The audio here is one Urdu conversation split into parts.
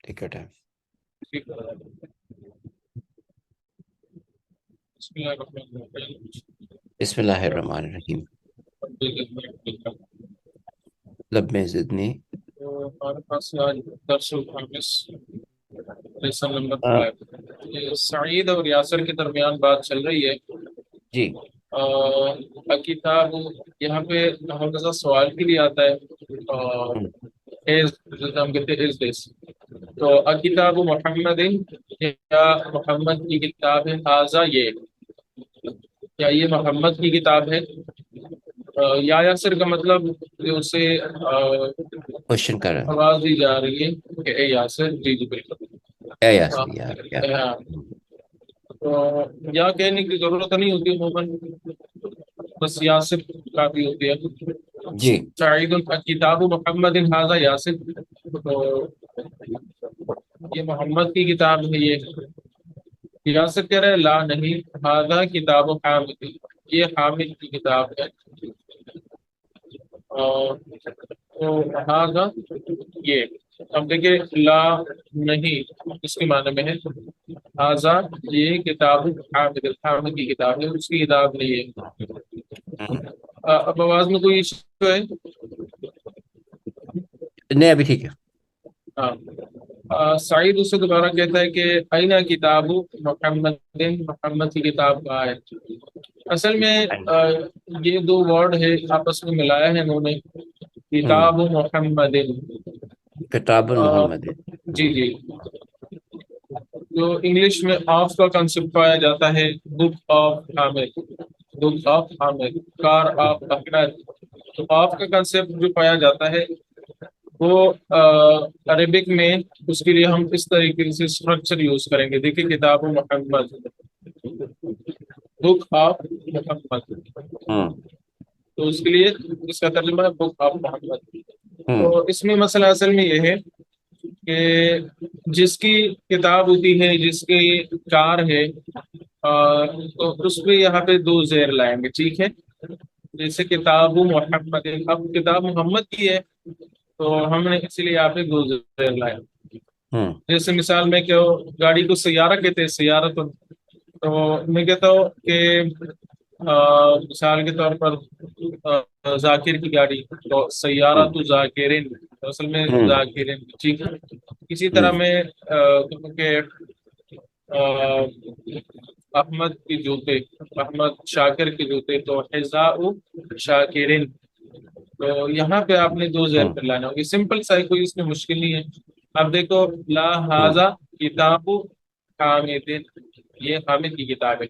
اکٹھا. بسم اللہ الرحمن الرحیم. لب میں زدنی. ہمارے پاس آج درس الخامس لیسن نمبر 5 سعید اور یاسر کے درمیان بات چل رہی ہے. جی کتاب یہاں پہ ہم سوال کے لیے آتا ہے اور ہم کہتے ہیں اس تو کتاب محمد یا محمد کی کتاب ہے حاضہ یہ کیا یہ محمد کی کتاب ہے. یا یاسر کا مطلب کہ اسے کوشچن کر رہا ہوں. آواز دی جا رہی ہے کہ اے یاسر. جی جی بالکل. اے یاسر یار کیا. تو یا کہنے کی ضرورت نہیں ہوتی عموماً بس یاسر کافی ہوتی ہے. جی سعید کتاب محمد حاضہ یاسر تو یہ محمد کی کتاب ہے. یہ یاسر کہہ رہے لا نہیں حاضہ کتاب حامد یہ حامد کی کتاب ہے. اور حاضہ یہ اب دیکھیں لا نہیں اس کے معنی میں ہے حاضہ یہ کتاب حامد حامد کی کتاب ہے اس کی کتاب نہیں ہے. اب آواز میں کوئی ایشو ہے؟ نہیں ابھی ٹھیک ہے. ہاں سعید اس سے دوبارہ کہتا ہے کہ اینا کتاب محمد کی کتاب کہاں ہے. اصل میں یہ دو ورڈ ہے آپس میں ملایا ہے انہوں نے کتاب محمد. کتاب محمد. جی جی جو انگلش میں آف کا کنسپٹ پایا جاتا ہے book of Hamid book of Hamid car of Ahmed. تو آف کا کنسپٹ جو پایا جاتا ہے وہ عربک میں اس کے لیے ہم اس طریقے سے اسٹرکچر یوز کریں گے. دیکھیں کتاب محمد بک آف محمد تو اس کے لیے اس کا ترجمہ ہے بک آف محمد. تو اس میں مسئلہ اصل میں یہ ہے کہ جس کی کتاب ہوتی ہے جس کی کار ہے تو اس پہ یہاں پہ دو زیر لائیں گے. ٹھیک ہے جیسے کتاب محمد اب کتاب محمد کی ہے تو ہم نے اسی لیے یہاں پہ دو زیر لائے. جیسے مثال میں کہ گاڑی کو سیارہ کہتے ہیں سیارہ تو میں کہتا ہوں کہ مثال کے طور پر ذاکر کی گاڑی تو سیارہ تو ذاکرین اصل میں ذاکرین. ٹھیک ہے اسی طرح میں کہ احمد کے جوتے احمد شاکر کے جوتے تو حذاء شاکرین. تو یہاں پہ آپ نے دو زیر پر لانا ہوگی. سمپل سا کوئی اس میں مشکل نہیں ہے. اب دیکھو لا حاضہ کتاب حامد یہ حامد کی کتاب ہے.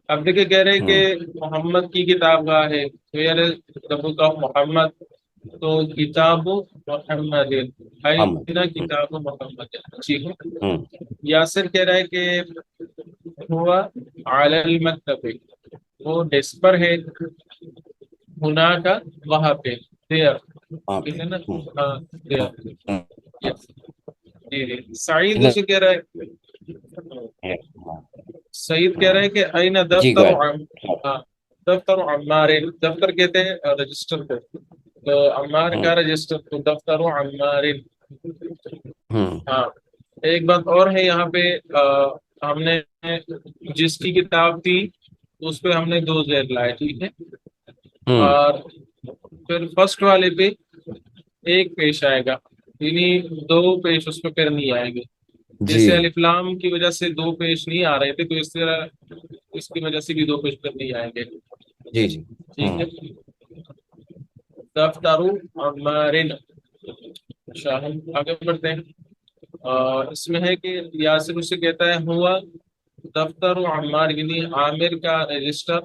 اب دیکھیں کہہ رہے کہ محمد کی کتاب کا ہے تو یار بک آف محمد تو کتاب محمد کتاب محمد. ٹھیک ہے یاسر کہہ رہا ہے کہ ہوا علی المکتب وہ ڈیسک پر ہے ہونا کا وہاں پہ دیر ٹھیک ہے نا. ہاں دیر جی جی سعید اسے کہہ رہا ہے سعید کہہ رہے ہیں کہ این جی دفتر دفتر عمار دفتر کہتے ہیں رجسٹر کو تو عمار کا رجسٹر تو دفتر عمار. ہاں ایک بات اور ہے یہاں پہ ہم نے جس کی کتاب تھی اس پہ ہم نے دو زیر لائے. ٹھیک ہے اور پھر فرسٹ والے پہ ایک پیش آئے گا یعنی دو پیش اس پہ پھر نہیں آئیں گے. جیسے الف لام کی وجہ سے دو پیش نہیں آ رہے تھے تو اس طرح اس کی وجہ سے بھی دو پیش پھر نہیں آئیں گے. جی جی ٹھیک ہے دفتر عمارن. اچھا ہم آگے بڑھتے ہیں. اس میں ہے کہ یاسر اسے کہتا ہے ہوا دفتر عمار یعنی عامر کا رجسٹر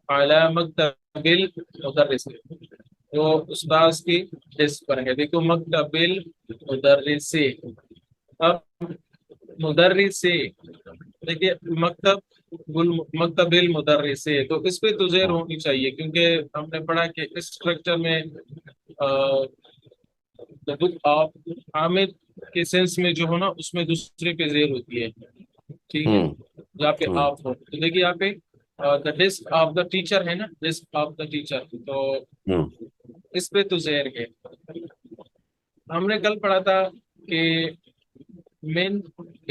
اعلی مکتب المدرس جو استاذ کی ڈیسک پر ہے. دیکھو مکتب المدرس اب مدرس دیکھیے مکتب المدرس تو اس پہ تو زیر ہونی چاہیے کیونکہ ہم نے پڑھا کہ اس اسٹرکچر میں بک آف حامد کے سینس میں جو ہو نا اس میں دوسرے پہ زیر ہوتی ہے. ٹھیک ہے جہاں پہ آپ ہو تو دیکھیے یہاں پہ دا ڈیسک آف دا ٹیچر ہے نا ڈیسک آف دا ٹیچر تو اس پہ تو زیر ہے. ہم نے کل پڑھا تھا کہ من,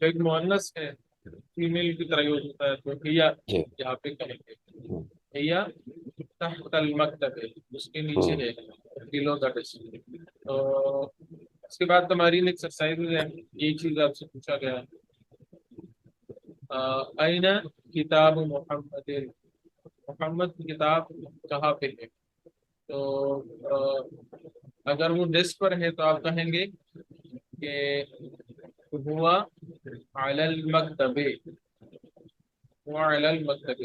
ایک مؤنث ہے فیمیل کی طرح یوز ہوتا ہے تو ہیا جی یہاں پہ کہیں گے ہوں ہیا تحت المکتب ہے اس کے نیچے ہوں ہے بلو دا ڈیسک تو اس کے بعد تمہاری ایکسرسائز ہے یہی چیز آپ سے پوچھا گیا این کتاب محمد محمد کی کتاب کہاں پہ ہے تو اگر وہ ڈیسک پر ہے تو آپ کہیں گے کہ ہوا علی المکتب ہوا علی المکتب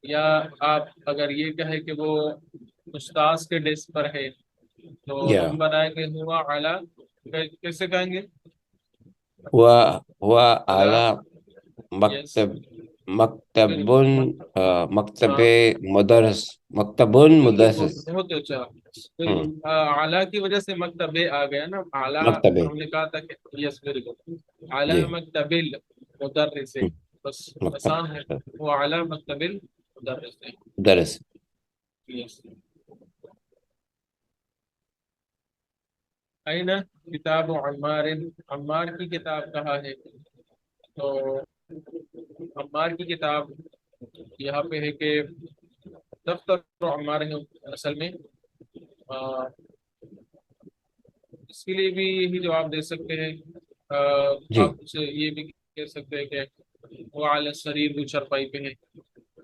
یا آپ اگر یہ کہیں کہ وہ استاذ کے ڈیسک پر ہے تو یا ہم بنائیں گے ہوا علی کیسے کہیں گے هو علی على یس مكتب مكتب مكتب ہاں مدرس مكتب بالکل مدرس بہت اچھا ہوں بالکل اعلیٰ کی وجہ سے مکتب آ گیا نا اعلیٰ مکتب ہم نے کہا تھا کہ یس بالکل اعلیٰ جی مکتب مدرس ہوں بس مکتب آسان ہے وہ اعلیٰ مکتب مدرس مدرس یس این کتاب عمار عمار کی کتاب کہاں ہے تو عمار کی کتاب یہاں پہ ہے کہ دفتر عمار ہے اصل میں اس کے لیے بھی یہی جواب دے سکتے ہیں جی آپ اسے یہ بھی کہہ سکتے ہیں کہ وہ اعلی السریر وہ چرپائی پہ ہے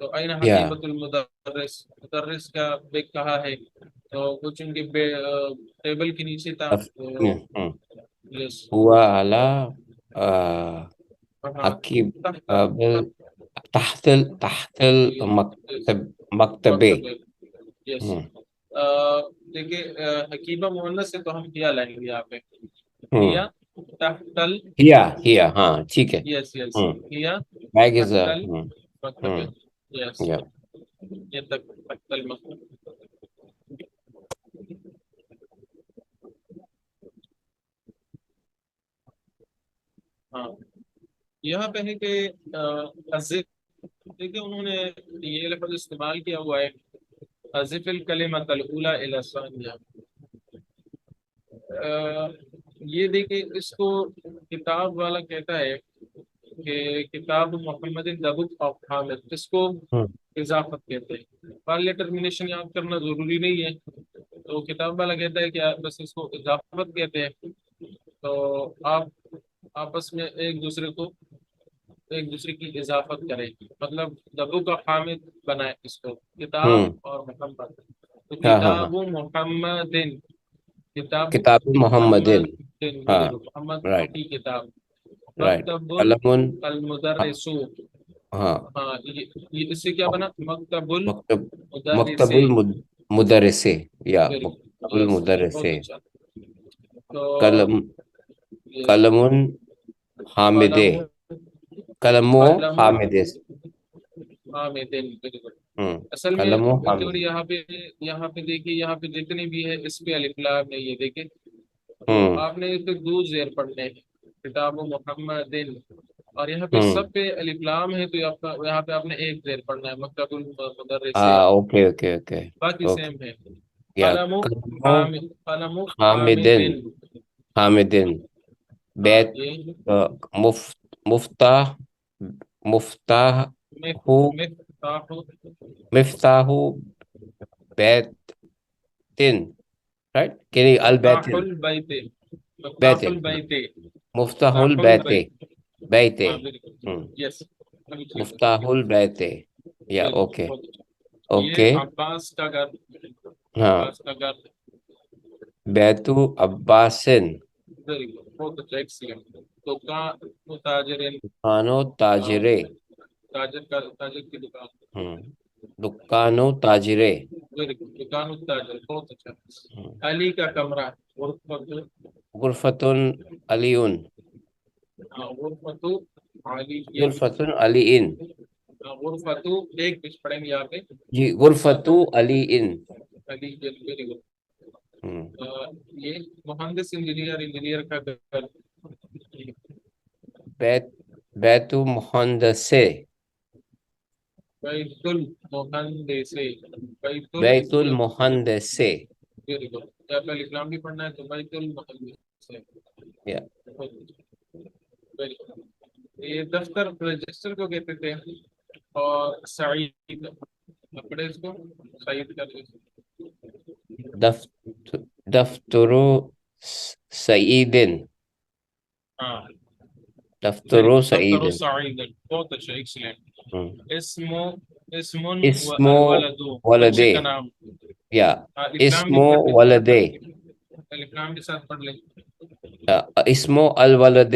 تو این یا حقیبۃ المدرس مدرس کا بیگ کہاں ہے تو وہ چونکہ ٹیبل کے نیچے تھا تو ہوں یس هو على ہاں أكيد تحت تحت المكتب مكتبي مکتب یس ہوں دیکھیے حکیبہ مؤنث سے تو ہم کیا لائیں گے یہاں پہ ہوں ہیا تحت ال هي ہاں ٹھیک ہے یس یس ہوں ہیا بیگ از تحت ہوں المکتب ہوں یس یا یہ تک تحت المکتب ہاں یہاں پہ ہے کہ دیکھیے انہوں نے یہ لفظ استعمال کیا ہوا ہے حذف الکلمۃ الاولی الی الثانیہ یہ دیکھیں اس کو کتاب والا کہتا ہے کہ کتاب محمد دبک آف حامد اس کو ہوں اضافت کہتے ہیں پارلے ٹرمینیشن یاد کرنا ضروری نہیں ہے تو کتاب والا کہتا ہے کہ بس اس کو اضافت کہتے ہیں تو آپ آپس میں ایک دوسرے کی اضافت کریں مطلب دبو کا حامد بنائے اس کو کتاب ہوں اور محمد تو ہاں ہاں ہاں کتاب محمد کتاب کتاب محمد محمد ہاں محمد رائٹ کی کتاب رائٹ مکتب قلم المدرس ہاں ہاں یہ اس سے کیا بنا مکتب مکتب المدرس مکتب المدرس یا مکتب یس المدرس بہت اچھا تو قلم یس قلم حامد قلم قلم قلم حامد حامد بالکل ہوں اصل میں قلم حامد تھوڑی یہاں پہ دیکھیے یہاں پہ جتنی بھی ہے اس پہ الف لام نہیں ہے دیکھیں تو ہوں آپ نے اس پہ دو زیر پڑھنے ہیں کتاب محمد اور یہاں پہ ہوں سب پہ الف لام ہے تو یہاں پہ آپ نے ایک زیر پڑھنا ہے مکتب المدرس اوکے اوکے اوکے باقی اوکے سیم ہے یا قلم قلم حامد قلم حامد حامد حامد ہاں بیت یہ مفتاح مفتاح مفتاح مفتاح بیت رائٹ کہ مفتاح البیتن البیت مفتاح بیتن البیت مفتاح مفتاح البیت البیت بیت ہاں بالکل یس مفتاح البیت یا اوکے بہت اچھا یہ اوکے عباس کا گھر ہاں عباس کا گھر بیت عباسن ویری گڈ بہت اچھا ایکسیلنٹ دکان تاجر دکانو تاجرے تاجر کی دکان دکانو تاجرے ویری گڈ دکان تاجر بہت اچھا علی کا کمرہ غرفت علیون غرفت علی غرفت علی غرفت ایک پیج پڑھیں گے یہاں پہ جی غرفت غرفت علی علی ویری گڈ یہ مہندس انجینئر کا گھر بیت مہندسے بیت المہندس بیت المہندسے ویری گڈ یا پہلے اسلام بھی پڑھنا ہے تو بیت المہندس یہ دفتر رجسٹر کو کہتے تھے. اور سعید پڑھے اس کو سعید کر دیں. دفتر سعید. ہاں دفتر دفتر سعید. سعید بہت اچھا ایکسلنٹ. اسم اسم اسم والولد ولد. بچے کا نام. یا الکلام اسم بھی پڑھ لیں. ولد. الکلام کے ساتھ پڑھ لیں. اسم الولد.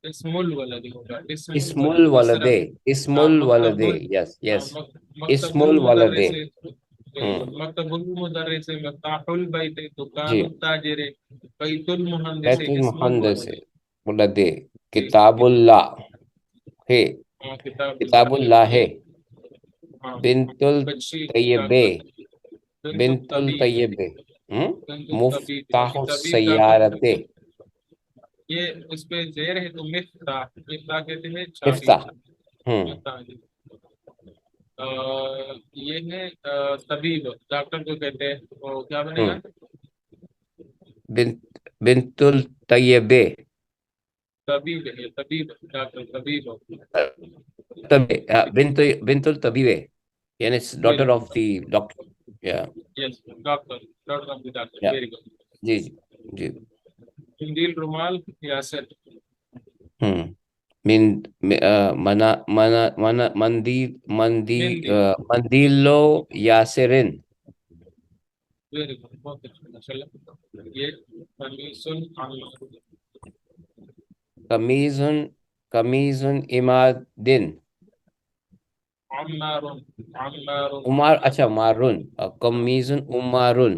اسم الولد ہوگا. اسم الولد اس الولد. طرح. اسم ہاں، الولد. مکتب یس یس. مکتب اسم الولد. المدرس. مکتب المدرس مفتاح البیت دکان جی. التاجر بیت المہندس بیت اسم المہندس الولد. ولد. کتاب اللہ ہے. کتاب اللہ ہے. بنت بچی الطیب. بنت بنت الطبیب. الطیب. بنت الطبیب مفتاح طبیب ڈاکٹر. السیارت. یہ اس پہ زیر ہے تو مفتاح. مفتاح کہتے ہیں چابی. مفتاح. مفتاح جی. یہ ہے طبیب ڈاکٹر کو کہتے ہیں. وہ کیا بنے گا؟ بنت الطیب. طبیب ہے. طبیب ڈاکٹر طبیب. بنت الطبیب یعنی daughter of the doctor. Yes doctor. Doctor of the doctor. Very good. جی جی جی. مندیل رومال یاسر. من منا منا منا مندیل مندیلو یاسرن. Very good. بہت اچھا ماشاء اللہ. یہ قمیض قمیض امادن. عمار. عمار. عمار. اچھا مارون. قمیض عمارن.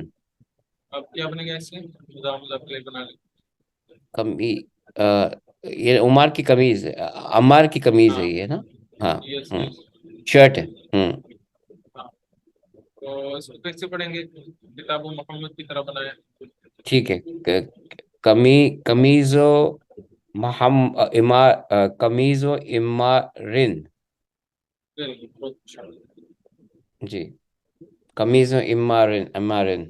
اب کیا بنے گا اس سے؟ مضاف الیہ بنا لیں. کمی یہ عمار کی قمیض ہے. عمار کی قمیض ہے یہ نا. ہاں یس یس. شرٹ ہے. تو اس کو کیسے پڑھیں گے؟ کتاب محمد کی طرح بنایا. ٹھیک ہے. قمیض و قمیض و امارن. بہت اچھا. جی. قمیض و امارن. امارن.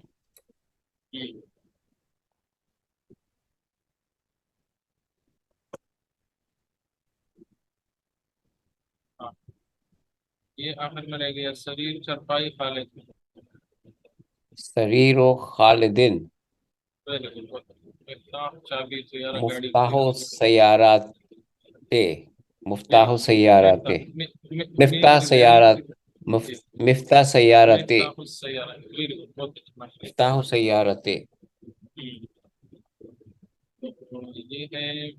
یہ آخر میں رہ گیا سریر چرپائی خالد. سریر و خالدن. مفتاح چابی سیارہ گاڑی مفتاح کی. سیارات. مفتاح سیارات. مفتاح سیارات. مفتاح سیارات. مفتاح سیارات. یہ ہے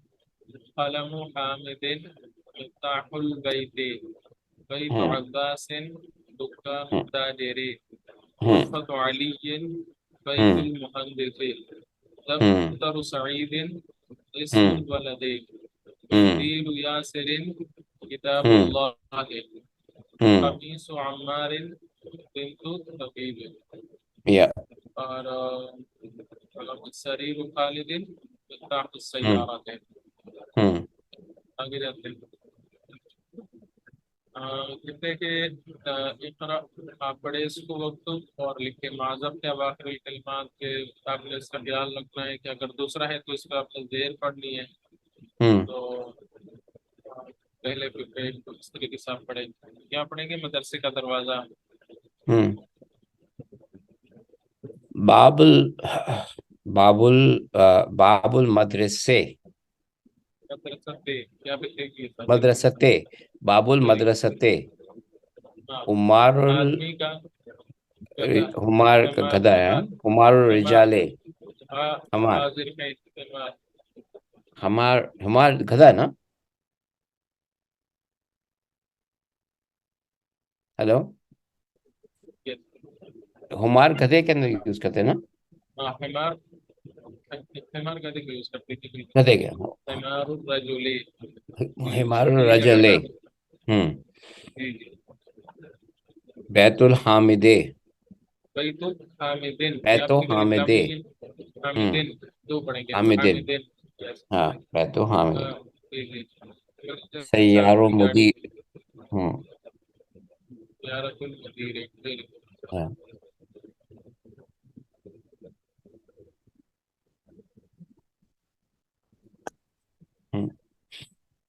قلم حامد مفتاح البیت بیت عباس دکان التاجر غرفۃ علی بیت المہندس دفتر سعید اسم الولد مندیل یاسر کتاب اللہ قمیص عمار بنت طبیب. اور سریر خالد مفتاح السیارات ہے. آگے جاتے ہیں. کہتے ہیں کہ اقرا آپ پڑھے اس کو وقت اور لکھے معذب کے اواخر الکلمات کے. آپ نے اس کا خیال رکھنا ہے کہ اگر دوسرا ہے تو اس کا آپ نے زیر پڑھنی ہے. تو پہلے اس طریقے سے آپ پڑھیں. کیا پڑھیں گے؟ مدرسے کا دروازہ. باب المدرسے. مدرستے. باب المدرستے. عمار آدمی کا عمار کا گدھا ہے. عمار الرجال. ہمار حاضر کا استعمال. ہمار گدھا ہے نا. ہیلو. ہمار گدھے کے اندر یوز کرتے ہیں نا. حمار کا دیکھ یوز کرتے ہیں. گدھے کے. حمار الرجل. حمار الرجل. بیت الحامد. بیت الحامدین. بیت حامد. حامدین دو پڑھیں گے. حامدن. حامدین. ہاں بیت حامد. سیار و چابی گاڑی. مدیر. سیارۃ المدیر.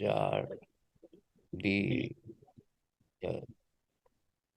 jar the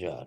jar।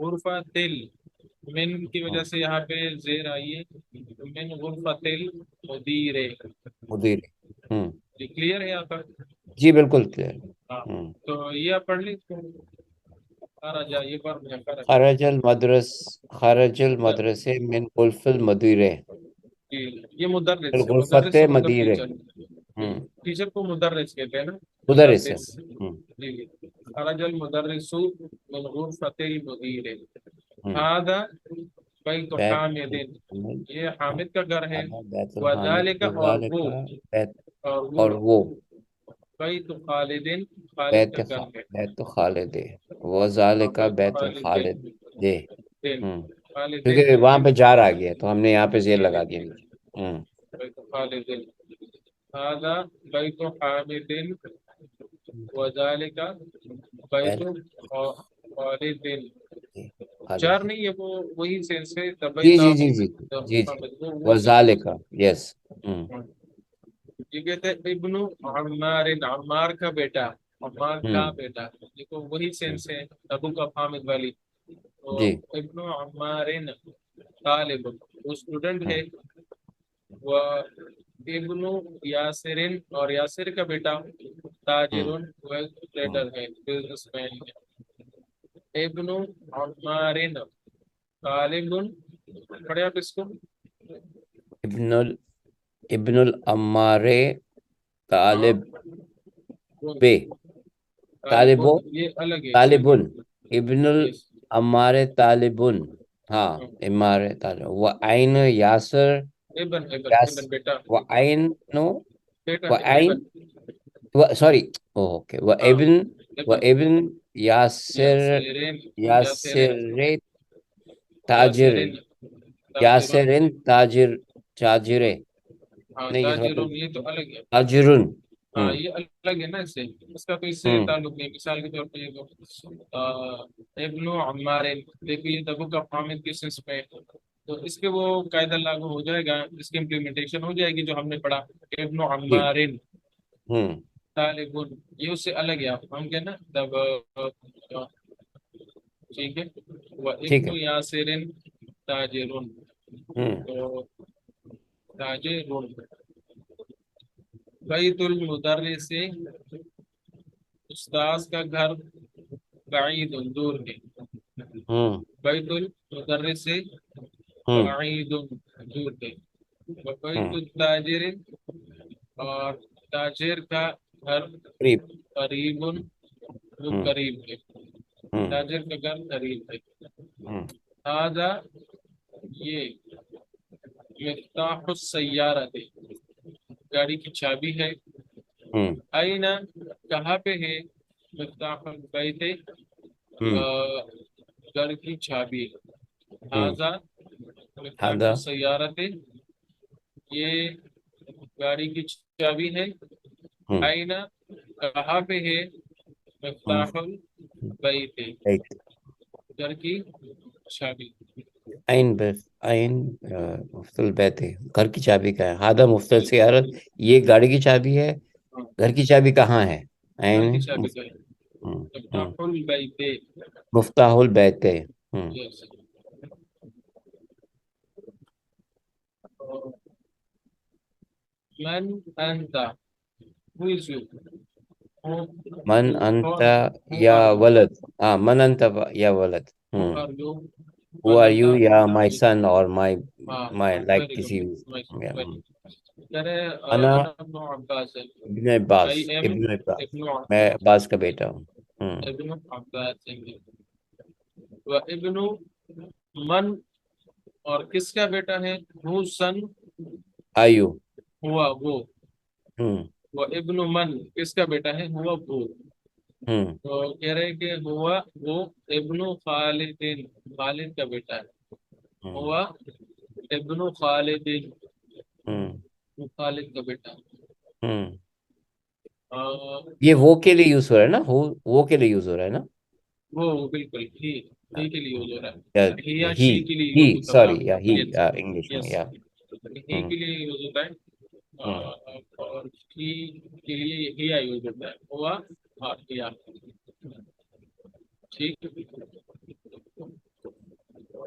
غرفہ تل، من کی وجہ سے یہاں پہ زیر آئی ہے، من غرفہ تل مدیر، مدیر. کلیئر ہے یہاں پر؟ جی بالکل کلیئر. ہاں تو یہ آپ پڑھ لیں. خرج یہ پر خرج المدرسے من غرف المدیرے. یہ مدرس ہے، الغرفت مدرس سے مطلب مدیرے. ٹیچر. ٹیچر کو مدرس کہتے ہیں نا. مدرس ہے. جی. خرج المدرس من غرفة المدیر. هذا بیت حامد، یہ حامد کا گھر ہے. بیت الحامد وذالک اور وذالک وہ، بیت، اور اور وہ بیت خالد، خالد بیت کا گھر ہے. بیت خالد، وذالک بیت بیت خالد الخالد دے. خالد کیونکہ وہاں پہ جار آ گیا تو ہم نے یہاں پہ زیر لگا دیا نیچے. بیت خالد. هذا بیت حامد وذالک بیت خالد. چار نہیں ہے وہ، وہی سینس ہے. جی تبیت جی جی جی جی جی. وذالک یس. یہ کہتے ہیں ابن عمار، عمار کا بیٹا، عمار کا بیٹا. دیکھو وہی سینس ہے ابو کا حامد والی. تو جی. ابن عمار طالب، وہ اسٹوڈنٹ ہے. وہ ابن یاسر، اور یاسر کا بیٹا تاجر، وہ ٹریڈر ہے، بزنس مین ہے. ابن عمار طالب، پڑھے آپ اس کو. ابن العمار طالب بے، طالب، طالب یہ الگ ہے. طالبن، ابن Yes. العمار طالبن. ہاں عمار طالب. و عین یاسر، ابن بیٹا، و عین نو، بیٹا و ہے عین، ابن. سوری اوکے، و ہاں ابن، و ابن ابن یاسر، یاسرین، یاسر یاسرین، تاجر، یاسرین تاجرون. یاسرن تاجر، تاجرے. ہاں نہیں یہ تھوڑا تاجرون یہ تو الگ ہے. تاجرن. ہاں یہ الگ ہے نا، اس سے اس کا تو اس سے تعلق نہیں. مثال کے طور پہ یہ ابن عمار، دیکھیے تبو کا حامد کس اس پہ، تو اس کے وہ قاعدہ لاگو ہو جائے گا، اس کی امپلیمنٹیشن ہو جائے گی جو ہم نے پڑھا. ابن جی. عمار طالب، یہ اس سے الگ ہے. آپ ہم کیا نا تب، ٹھیک ہے. وہ ٹھیک ابن ہے. یاسر تاجرون، ہوں. تو تاجرون. بیت المدرس، استاذ کا گھر، بعید دور ہے. ہوں. بیت المدرس ہوں. بعید دور ہے. بیت ہوں. التاجر، اور تاجر کا گھر قریب. قریب، وہ ہوں. قریب ہے. ہوں. تاجر کا گھر قریب ہے. ہوں. هذا یہ مفتاح السیارہ ہے، گاڑی کی چابی ہے. ہوں. آئینہ کہاں پہ ہے، مفتاح البیت، ہوں. گھر کی چابی. ہوں. هذا مفتاح ہاں. السیارہ، یہ گاڑی کی چابی ہے. ہوں. آئینہ کہاں پہ ہے، مفتاح البیت، گھر کی چابی. عین بس عین مفتل بیت ہے، گھر کی چابی کا ہے. ہادہ مفتل سیارت، یہ گاڑی کی چابی ہے. ہاں، گھر کی چابی کہاں ہے؟ گھر عین کی چابی کا ہے. ہوں. مفتاح البیت. مفتاح البیت. Yes. من انت، who is you, من انت یا are you, ولد. ہاں من انت یا ولد. who are you. Who من are انت، you یا my son or my ہاں my like ویری کسی. گڈ. yeah. کہہ رہے انا انا ابن عباس، ابن عباس، I am ابن عباس، ابن میں عباس، عباس کا بیٹا ہوں. ابن عباس. و ابن من، اور کس کا بیٹا ہے، ہو سن، آیو. ہوا وہ. ہوں. وہ ابن من کس کا بیٹا ہے، ہوا وہ. ہوں. تو کہہ رہے کہ ہوا وہ ابن خالد، خالد کا بیٹا ہے. ہوں. ہوا ابن خالد، ہوں. وہ خالد کا بیٹا ہے. ہوں. اور یہ وہ کے لیے یوز ہو رہا ہے نا، وہ کے لیے یوز ہو رہا ہے نا. وہ بالکل ہی کے لیے یوز ہو رہا یا ہے. ہی یا ہی شی کے لیے ہی یوز ہوتا تھا. سوری یا ہی یس انگلش میں یس، یا. ہی کے لیے یوز ہوتا ہے. ہوں. اور ہی کے لیے ہیا یوز ہوتا ہے، ہوا اور ہیا. ٹھیک.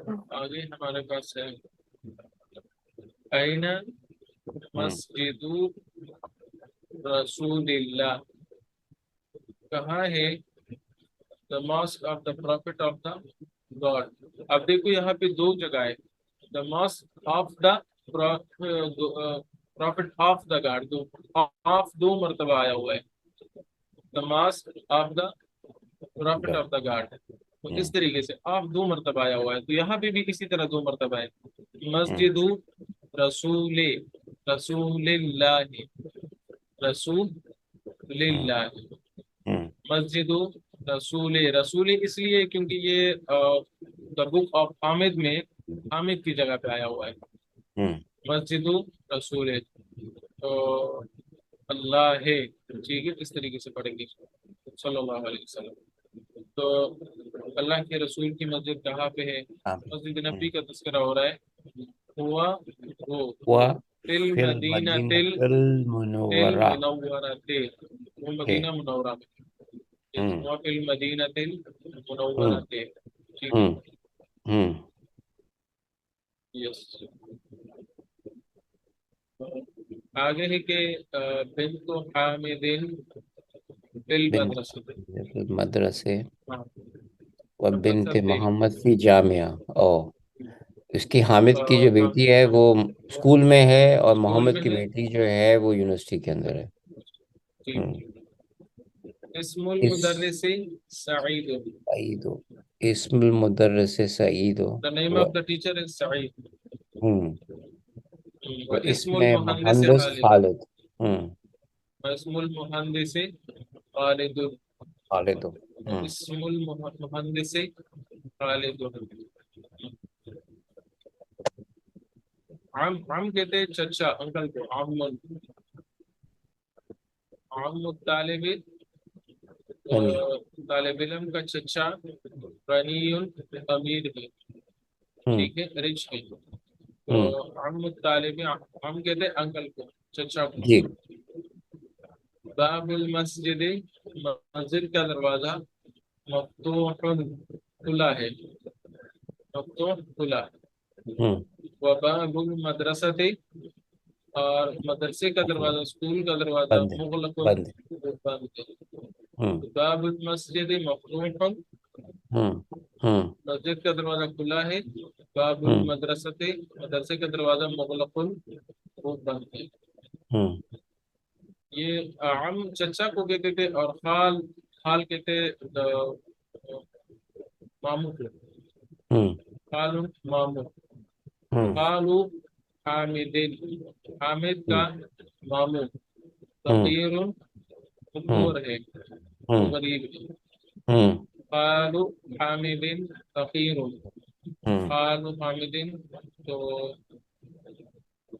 آگے ہمارے پاس ہے این مسجد رسول اللہ، کہاں ہے the mosque of the prophet of the God. اب دیکھو یہاں پہ دو جگہ ہے، the mosque of the prophet of the God، دو مرتبہ آیا ہوا ہے، the mosque of the prophet of the God، تو اس طریقے سے آپ دو مرتبہ آیا ہوا ہے، تو یہاں پہ بھی اسی طرح دو مرتبہ ہے، مسجد رسول رسول اللہ، رسول اللہ، مسجد رسول رسول اس لیے کیونکہ یہ دا بک آف حامد میں حامد کی جگہ پہ آیا ہوا ہے، مسجد رسول تو اللہ ہے، ٹھیک ہے، اس طریقے سے پڑھیں گے صلی اللہ علیہ وسلم۔ تو اللہ کے رسول کی مسجد کہاں پہ ہے؟ مسجد نبی کا تذکرہ ہو رہا ہے، ہوا وہ فی المدینہ المنورہ، المنورہ، وہ مدینہ منورہ میں، فی المدینہ المنورہ، ٹھیک ہے، یس۔ آگے ہے کہ بنت حامد مدرسے ہاں، و بنت محمد فی جامعہ، او اس کی حامد کی جو بیٹی ہے وہ اسکول میں ہے، اور محمد کی بیٹی جو ہے وہ یونیورسٹی کے اندر ہے۔ اسم المدرس سعید، اسم المدرس سعید، the name of the teacher is سعید، اسم مہندس خالد، اسم المہندس خالد، خالد، اسم المہندس خالد، عم کہتے ہیں چچا، انکل کو، عم طالب طالب علم کا چچا، غنی امیر ہے، ٹھیک ہے، رچ ہے، تو عم طالب، عم کہتے ہیں انکل کو، چچا کو۔ جی، باب المسجد، مسجد کا دروازہ، مفتوح کھلا ہے، مفتوح کھلا، وباب المدرسۃ، اور مدرسے کا دروازہ، اسکول کا دروازہ، مغلق بند ہے، باب المسجد مفتوح، مسجد کا دروازہ کھلا ہے، باب المدرسۃ، مدرسے کا دروازہ مغلق وہ بند ہے۔ یہ عم چچا کو کہتے تھے، اور خال کہتے ماموں کو، خال ماموں، خالو حامد، حامد کا ماموں، فقیر فقور ہے، غریب ہے، خالو حامد فقیر، خالو حامد تو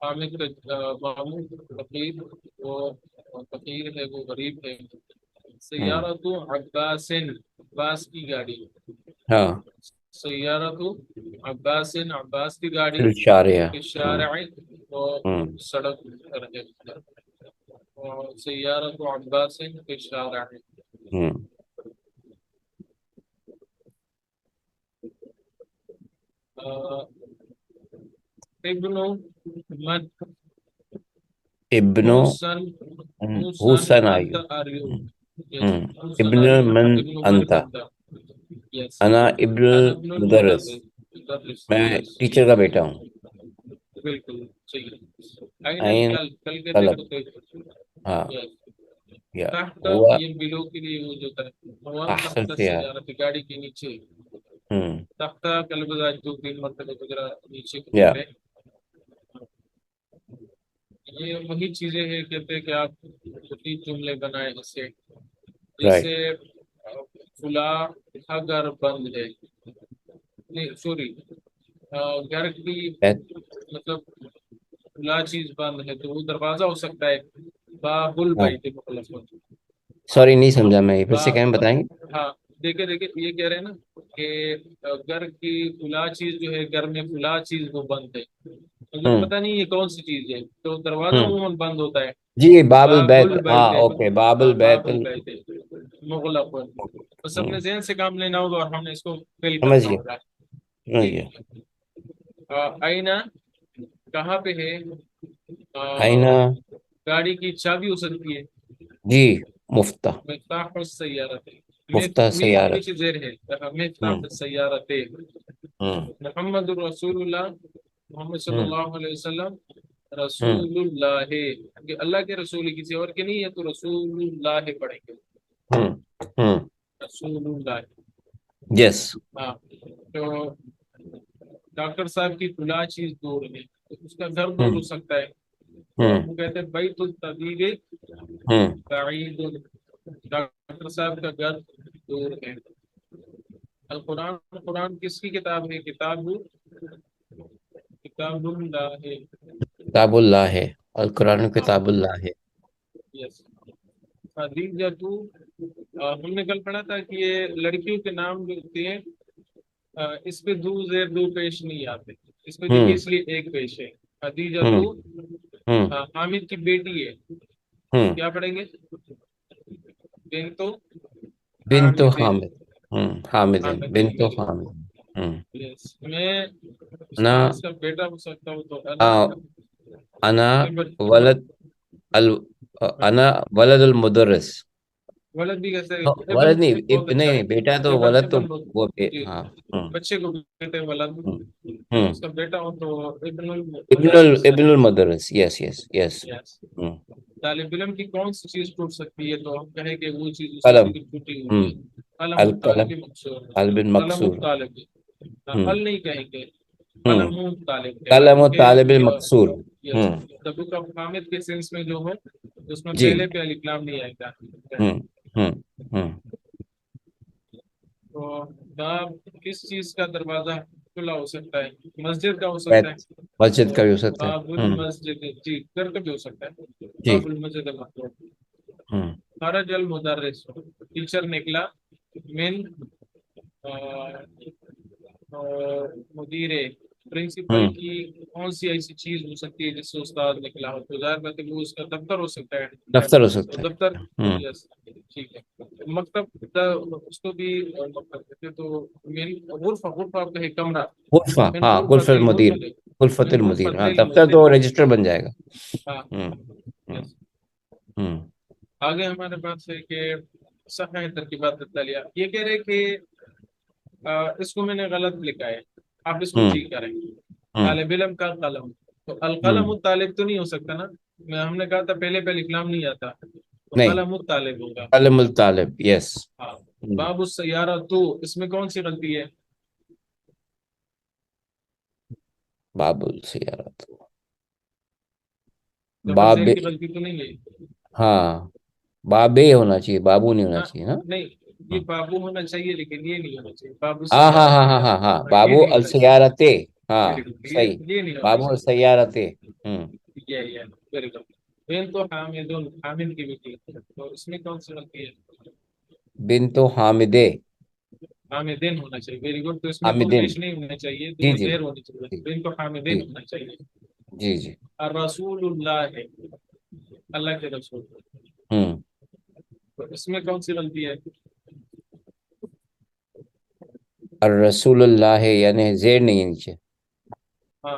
حامد کا ماموں فقیر، وہ فقیر ہے، وہ غریب ہے۔ سیارت عباس، عباس کی گاڑی، سیارت عباس، عباس کی گاڑی، شارع وہ سڑک پر ہے، سیارت عباس فی شارع۔ ابن من، ابن حسن آئیو، ابن من انت، انا ابن مدرس، میں ٹیچر کا بیٹا ہوں، بالکل صحیح، عین کل کے طلب، دیکھو، ہاں، تحت ہوا یہ بلو کے لیے وہ جو ہے، ہوا احسن تحت سے، سیارت، گاڑی کے نیچے، تحت کل بجائے 2-3 مرتبہ گزرا، نیچے کے یا پہ، یہ وہی چیزیں ہیں، کہتے ہیں کہ آپ چھوٹی جملے بنائیں اس سے، جیسے فلاں گھر بند ہے، نہیں سوری، گھر کی مطلب فلاں چیز بند ہے، تو وہ دروازہ ہو سکتا ہے، باب البیت مخلص، سوری نہیں سمجھا میں، پھر سے کہیں بتائیں گے؟ ہاں دیکھیں یہ کہہ رہے ہیں نا کہ گھر کی فلاں چیز جو ہے، گھر میں فلاں چیز وہ بند ہے، مجھے پتہ نہیں یہ کون سی چیز ہے، تو دروازہ عموماً بند ہوتا ہے، جی، باب البیت، ہاں البیت، اوکے، باب باب البیت البیت مغلق، بس اپنے ذہن سے کام لینا ہوگا، اور ہم نے اس کو فل سمجھ کرنا گیا، ہوگا، سنائیے. آئینہ کہاں پہ ہے؟ آئینہ. گاڑی کی چابی ہو سکتی ہے. جی. مفتاح. مفتاح السیارت. مفتاح میم سیارت. نیچے زیر ہے. مفتاح ہوں السیارت. ہوں محمد رسول اللہ، محمد صلی ہوں اللہ علیہ وسلم ہوں رسول اللہ ہے. کہ اللہ کے رسول کسی اور کے نہیں ہے تو رسول اللہ پڑھیں گے. ہوں ہوں رسول اللہ. یس. ہاں. تو ڈاکٹر صاحب کی کلا چیز دور ہے تو اس کا گھر دور ہوں ہو سکتا ہے. تو ہوں وہ کہتے ہیں بیت الطبیب ہوں بعید. ڈاکٹر صاحب کا گھر دور ہے. القرآن، قرآن کس کی کتاب ہے؟ کتاب اللہ ہے. کتاب اللہ ہے. القرآن کتاب اللہ ہے. یس. خدیجہ تو ہم نے کل پڑھا تھا کہ یہ لڑکیوں کے نام جو ہوتے ہیں اس پہ دو زیر دو پیش نہیں آتے. اس پہ دیکھیے ہوں اس لیے ایک پیش ہے. خدیجہ ہوں تو ہوں حامد کی بیٹی ہے. ہوں کیا پڑھیں گے؟ بنتو بنت حامدین. حامد. حامدین حامدین بنت میری. حامد. ہوں. یس. میں انا. استاذ کا بیٹا ہو سکتا ہوں تو انا. آ، انا ہاں، ولد ال انا ولد المدرس. ولد بھی کیسے؟ ابن. ولد نہیں بہت نہیں اچھا. نہیں بیٹا تو ابن ولد تو ابن وہ جی. ہاں. ہوں بچے کو کہتے ہیں ولد. ہوں میں ہوں اس کا بیٹا ہوں تو ابن المدرس. ابن المدرس. یس یس یس. یس. ہوں. طالب علم کی کون سی چیز ٹوٹ سکتی ہے تو ہم کہیں کہ وہ چیز اس قلم. کی ٹوٹی ہوئی ہوں. ہے. قلم القلم. الطالب مقصور. قلب قلم مکسور. الطالب. ہوں ال نہیں کہیں گے. ہوں قلم الطالب کہنا قلم و طالب کیونکہ المکسور. یس ہوں. the book of حامد کے سینس میں جو ہے اس میں جی. پہلے پہ الف لام نہیں آئے گا. ہوں ہوں ہوں تو باب کس چیز کا دروازہ کھلا ہو سکتا ہے؟ مسجد کا ہو سکتا بیت. ہے. مسجد تو کا بھی ہو سکتا باب ہے. ہوں. المسجد. جی گھر کا بھی ہو سکتا ہے. جی. باب المسجد المطلوب. ہوں خرج المدرس. ٹیچر نکلا. من مدیر پرنسپل ہوں کی کون سی ایسی چیز ہو سکتی ہے جس سے استاد نکلا ہو؟ تو ظاہر بات ہے وہ اس کا دفتر ہو سکتا ہے. دفتر ہو تو سکتا دفتر. ہے. ہوں. یس. ٹھیک ہے. مکتب اس کو بھی مکتب کہتے ہیں. تو میری غرفہ، غرفہ آپ کہیں کمرہ. غرفہ. من ہاں غرفت غرفت المدیر. المدیر. غرفت من المدیر. غرفت ہاں دفتر المدیر. تو رجسٹر بن جائے گا. ہاں. ہوں ہوں یس. ہوں آگے ہمارے پاس ہے کہ صحیح ترکیبات التالیہ. یہ کہہ رہے کہ اس کو میں نے غلط لکھا ہے، آپ اس کو ہوں ٹھیک کریں. ہوں طالب علم کا قلم. تو ہوں القلم الطالب تو نہیں ہو سکتا نا. ہم نے کہا تھا پہلے پہلے کلام نہیں آتا تو نہیں. قلم الطالب ہوگا. قلم الطالب. یس. ہاں. باب السیارہ تو اس میں کون سی غلطی ہے؟ باب السیارات. زبر باب. زیر کی غلطی تو نہیں ہے؟ ہاں بابے ہونا چاہیے، بابو نہیں ہونا ہاں، چاہیے نا. نہیں. یہ بابو ہونا چاہیے لیکن یہ نہیں ہونا چاہیے. باب ہاں ہاں السیارہ. ہاں ہاں ہاں ہاں یہ بابو نہیں ہونا چاہیے. السیارتے. ہاں ویری گڈ. صحیح. یہ نہیں ہونا بابو چاہیے. السیارتے. ہوں. یہ ویری گڈ. بین تو حامد. حامد کی بیٹی. تو اس میں کون سی غلطی ہے؟ بنت حامدے. حامدین ہونا چاہیے. Very good. تو اس میں دو حامدین. پیش نہیں ہونے چاہیے، جی دو جی زیر ہونے چاہیے. جی بین تو جی حامدین ہونا چاہیے. جی جی. الرسول اللہ ہے، اللہ کے رسول. ہوں. تو اس میں کون سی غلطی ہے؟ الرسول اللہ ہے یعنی زیر نہیں ہے نیچے. ہاں.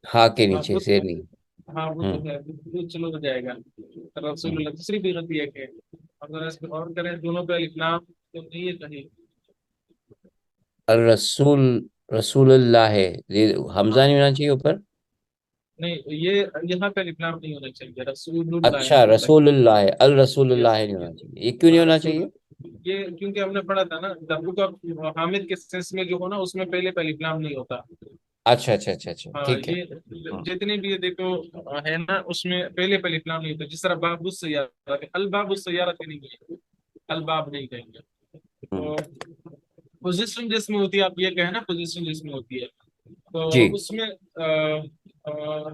ہاں کے ہاں نیچے وہ زیر نہیں. ہاں وہ تو ہوں ہے. وہ چلو ہو جائے گا. رسول ہوں. اللہ. دوسری بھی غلطی ہے کہ اگر اس پہ اور کریں دونوں پہ الف لام تو نہیں ہے کہیں. الرسول. رسول اللہ ہے. حمزہ ہاں. نہیں ہونا چاہیے اوپر. نہیں یہ یہاں پہ الف لام نہیں ہونا چاہیے. رسول اللہ اچھا ہونا رسول چاہیے. اللہ ہے. الرسول اللہ یس. نہیں ہونا چاہیے. یہ کیوں نہیں ہاں ہونا رسول. چاہیے؟ یہ کیونکہ ہم نے پڑھا تھا نا دبو کا حامد کے سینس میں جو ہو نا اس میں پہلے الف لام نہیں ہوتا. اچھا اچھا اچھا اچھا ہاں. ٹھیک ہے. یہ ہوں جتنے بھی یہ دیکھو ہے نا اس میں پہلے الف لام نہیں ہوتا. جس طرح باب السیارہ، الباب السیارہ نہیں ہے، الباب نہیں کہیں گے. ہوں. تو پوزیشن جس میں ہوتی ہے، آپ یہ کہیں نا پوزیشن جس میں ہوتی ہے تو جی. اس میں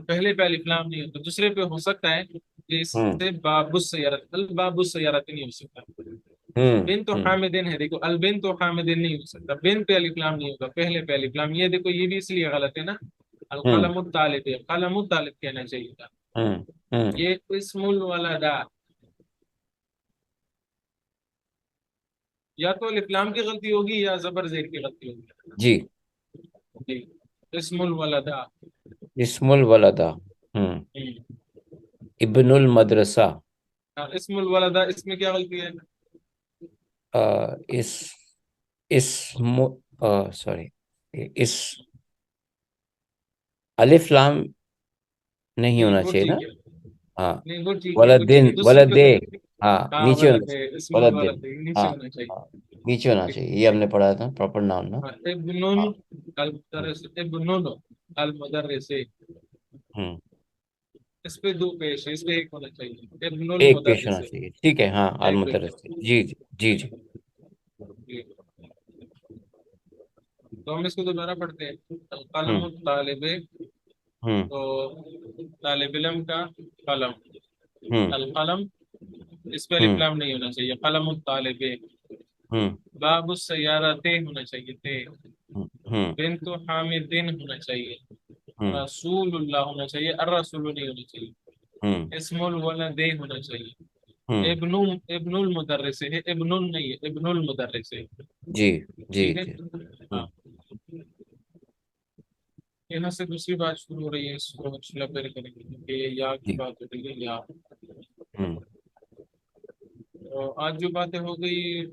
پہلے پہ الف لام نہیں ہوتا. دوسرے پہ ہو سکتا ہے ہوں جیسے باب السیارہ. الباب السیارہ نہیں ہو سکتا. ہوں بن تو ہوں حامدین ہے. دیکھو البن تو حامدین نہیں ہو سکتا. بن پہ الف لام نہیں ہوگا، پہلے پہ الف لام. یہ دیکھو یہ بھی اس لیے غلط ہے نا. ہوں القلم الطالب ہے، قلم الطالب کہنا چاہیے تھا. ہوں ہوں یہ اسم الولد. یا تو الف لام کی غلطی ہوگی یا زبر زیر کی غلطی ہوگی. جی. جی، اسم الولدا. اسم الولدا. ابن المدرسہ. اسم الولدا، اس میں کیا غلطی ہے؟ اس اسم سوری، اس الف لام نہیں جی ہونا وہ چاہیے نا. ٹھیک ہے. ہاں. نہیں وہ ٹھیک ہے، وہ ٹھیک ولدین ہے، دوسری ولد. قسم. ہاں ہاں نیچے ہونا ولد ہے، چاہیے. اسم ولدین. الولد ہے، نیچے ہاں ہونا چاہیے. ہاں نیچے ہونا چاہیے، یہ ہم نے پڑھا تھا پراپر نام نا. ابن ہاں. المدرس، ابن المدرس. ہوں. اس پہ دو پیش ہے، اس پہ ایک ہونا چاہیے، ابن ایک پیش المدرس. ہونا چاہیے، ٹھیک ہے. ہاں ایک پیش المدرس. جی جی جی جی. ہے. تو ہم اس کو دوبارہ پڑھتے ہیں. ہوں قلم الطالب، ہوں تو طالب علم کا قلم. ہوں القلم، اس پہ الف ہوں لام نہیں ہونا چاہیے. قلم الطالب. ہوں باب السیارہ تے ہونا چاہیے، تے. ہوں بنت حامدین ہونا چاہیے. ہوں رسول اللہ ہونا چاہیے، الرسول نہیں ہونا چاہیے. ہوں اسم الولد ہونا چاہیے. ہوں ابن المدرس ہے، ابن نہیں ہے، ابن المدرس ہے. جی جی ٹھیک ہے. جی. ہاں. ہوں یہاں سے دوسری بات شروع ہو رہی ہے، اس کو پھر کریں گے کہ یا کی جی. بات ہو رہی ہے یا. ہوں تو آج جو باتیں ہو گئی،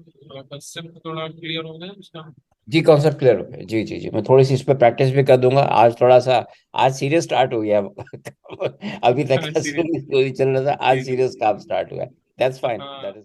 کنسیپٹ تھوڑا کلیئر ہو گیا اس کا. جی کانسیپٹ کلیئر ہو گیا. جی جی جی، میں تھوڑی سی اس پہ پریکٹس بھی کر دوں گا. آج تھوڑا سا آج سیریس اسٹارٹ ہو گیا. ابھی تک کا سیریز. چل رہا تھا، آج جی جی. سیریس کام اسٹارٹ ہوا ہے. دیٹس فائن، ہاں. That is